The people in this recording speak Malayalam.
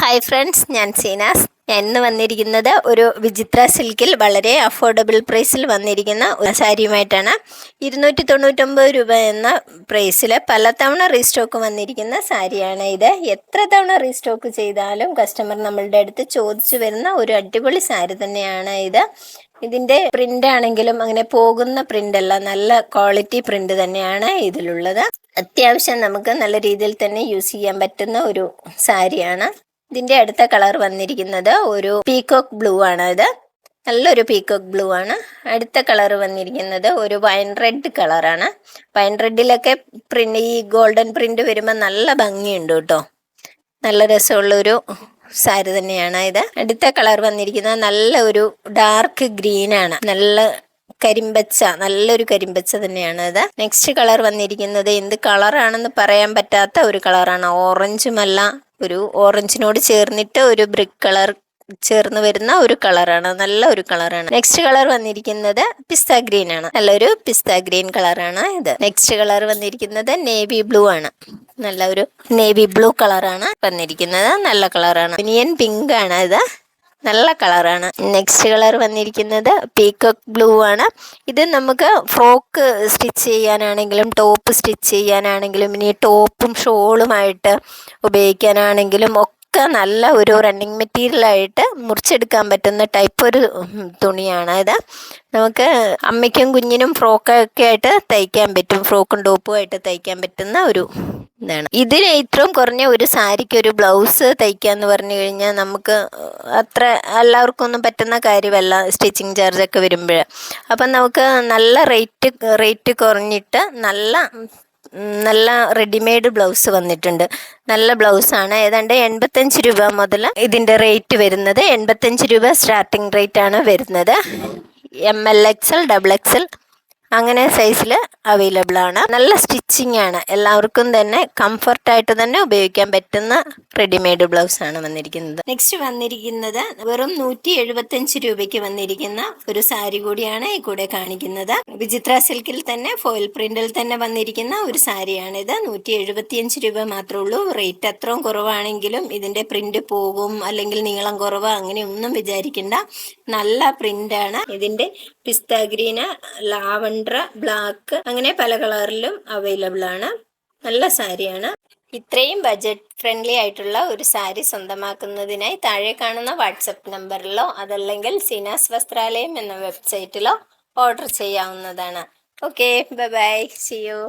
ഹായ് ഫ്രണ്ട്സ്, ഞാൻ സീനാസ്. ഞാൻ ഇന്ന് വന്നിരിക്കുന്നത് ഒരു വിചിത്ര സിൽക്കിൽ വളരെ അഫോർഡബിൾ പ്രൈസിൽ വന്നിരിക്കുന്ന ഒരു സാരിയുമായിട്ടാണ്. 299 രൂപ എന്ന പ്രൈസിൽ പലതവണ റീസ്റ്റോക്ക് വന്നിരിക്കുന്ന സാരിയാണ് ഇത്. എത്ര തവണ റീസ്റ്റോക്ക് ചെയ്താലും കസ്റ്റമർ നമ്മളുടെ അടുത്ത് ചോദിച്ചു വരുന്ന ഒരു അടിപൊളി സാരി തന്നെയാണ് ഇത്. ഇതിൻ്റെ പ്രിന്റ് ആണെങ്കിലും അങ്ങനെ പോകുന്ന പ്രിന്റ് അല്ല, നല്ല ക്വാളിറ്റി പ്രിന്റ് തന്നെയാണ് ഇതിലുള്ളത്. അത്യാവശ്യം നമുക്ക് നല്ല രീതിയിൽ തന്നെ യൂസ് ചെയ്യാൻ പറ്റുന്ന ഒരു സാരിയാണ്. ഇതിന്റെ അടുത്ത കളർ വന്നിരിക്കുന്നത് ഒരു പീകോക്ക് ബ്ലൂ ആണ്. ഇത് നല്ലൊരു പീകോക്ക് ബ്ലൂ ആണ്. അടുത്ത കളർ വന്നിരിക്കുന്നത് ഒരു വൈൻ റെഡ് കളറാണ്. വൈൻ റെഡിലൊക്കെ പ്രിന്റ്, ഈ ഗോൾഡൻ പ്രിന്റ് വരുമ്പോൾ നല്ല ഭംഗിയുണ്ട് കേട്ടോ. നല്ല രസമുള്ളൊരു സാരി തന്നെയാണ് ഇത്. അടുത്ത കളർ വന്നിരിക്കുന്നത് നല്ല ഒരു ഡാർക്ക് ഗ്രീൻ ആണ്. നല്ലൊരു കരിമ്പച്ച തന്നെയാണ് ഇത്. നെക്സ്റ്റ് കളർ വന്നിരിക്കുന്നത് എന്ത് കളറാണെന്ന് പറയാൻ പറ്റാത്ത ഒരു കളറാണ്. ഓറഞ്ചുമല്ല, ഒരു ഓറഞ്ചിനോട് ചേർന്നിട്ട് ഒരു ബ്രിക്ക് കളർ ചേർന്ന് വരുന്ന ഒരു കളറാണ്. നല്ല ഒരു കളറാണ്. നെക്സ്റ്റ് കളർ വന്നിരിക്കുന്നത് പിസ്ത ഗ്രീൻ ആണ്. നല്ലൊരു പിസ്ത ഗ്രീൻ കളറാണ് ഇത്. നെക്സ്റ്റ് കളർ വന്നിരിക്കുന്നത് നേവി ബ്ലൂ ആണ്. നല്ല ഒരു നേവി ബ്ലൂ കളറാണ് വന്നിരിക്കുന്നത്. നല്ല കളറാണ്. ഒനിയൻ പിങ്ക് ആണ് ഇത്. നല്ല കളറാണ്. നെക്സ്റ്റ് കളർ വന്നിരിക്കുന്നത് പീകോക്ക് ബ്ലൂ ആണ്. ഇത് നമുക്ക് ഫ്രോക്ക് സ്റ്റിച്ച് ചെയ്യാനാണെങ്കിലും ടോപ്പ് സ്റ്റിച്ച് ചെയ്യാനാണെങ്കിലും ഇനി ടോപ്പും ഷോളുമായിട്ട് ഉപയോഗിക്കാനാണെങ്കിലും ഒക്കെ നല്ല ഒരു റണ്ണിങ് മെറ്റീരിയലായിട്ട് മുറിച്ചെടുക്കാൻ പറ്റുന്ന ടൈപ്പ് ഒരു തുണിയാണ് ഇത്. നമുക്ക് അമ്മയ്ക്കും കുഞ്ഞിനും ഫ്രോക്കൊക്കെ ആയിട്ട് തയ്ക്കാൻ പറ്റും. ഫ്രോക്കും ടോപ്പും ആയിട്ട് തയ്ക്കാൻ പറ്റുന്ന ഒരു ഇതാണ്. ഇതിന് ഏറ്റവും കുറഞ്ഞ ഒരു സാരിക്ക് ഒരു ബ്ലൗസ് തയ്ക്കാന്ന് പറഞ്ഞു കഴിഞ്ഞാൽ നമുക്ക് അത്ര എല്ലാവർക്കും ഒന്നും പറ്റുന്ന കാര്യമല്ല, സ്റ്റിച്ചിങ് ചാർജ് ഒക്കെ വരുമ്പോൾ. അപ്പം നമുക്ക് നല്ല റേറ്റ് കുറഞ്ഞിട്ട് നല്ല റെഡിമെയ്ഡ് ബ്ലൗസ് വന്നിട്ടുണ്ട്. നല്ല ബ്ലൗസാണ്. ഏതാണ്ട് 85 രൂപ മുതൽ ഇതിൻ്റെ റേറ്റ് വരുന്നത്. 85 രൂപ സ്റ്റാർട്ടിങ് റേറ്റ് ആണ് വരുന്നത്. ML XL XXL അങ്ങനെ സൈസിൽ അവൈലബിൾ ആണ്. നല്ല സ്റ്റിച്ചിങ് ആണ്. എല്ലാവർക്കും തന്നെ കംഫർട്ടായിട്ട് തന്നെ ഉപയോഗിക്കാൻ പറ്റുന്ന റെഡിമെയ്ഡ് ബ്ലൗസ് ആണ് വന്നിരിക്കുന്നത്. നെക്സ്റ്റ് വന്നിരിക്കുന്നത് വെറും 175 രൂപയ്ക്ക് വന്നിരിക്കുന്ന ഒരു സാരി കൂടിയാണ് ഈ കൂടെ കാണിക്കുന്നത്. വിചിത്ര സിൽക്കിൽ തന്നെ ഫോയിൽ പ്രിന്റിൽ തന്നെ വന്നിരിക്കുന്ന ഒരു സാരിയാണിത്. 175 രൂപ മാത്രമേ ഉള്ളൂ. റേറ്റ് അത്രയും കുറവാണെങ്കിലും ഇതിന്റെ പ്രിന്റ് പോകും അല്ലെങ്കിൽ നീളം കുറവ് അങ്ങനെയൊന്നും വിചാരിക്കണ്ട. നല്ല പ്രിന്റ് ആണ്. ഇതിന്റെ പിസ്ത ഗ്രീന്, ലാവണ്ടർ, ബ്ലാക്ക് അങ്ങനെ പല കളറിലും അവൈലബിൾ ആണ്. നല്ല സാരിയാണ്. ഇത്രയും ബഡ്ജറ്റ് ഫ്രണ്ട്ലി ആയിട്ടുള്ള ഒരു സാരി സ്വന്തമാക്കുന്നതിനായി താഴെ കാണുന്ന വാട്സപ്പ് നമ്പറിലോ അതല്ലെങ്കിൽ സീനാസ് വസ്ത്രാലയം എന്ന വെബ്സൈറ്റിലോ ഓർഡർ ചെയ്യാവുന്നതാണ്. Okay, bye bye, see U.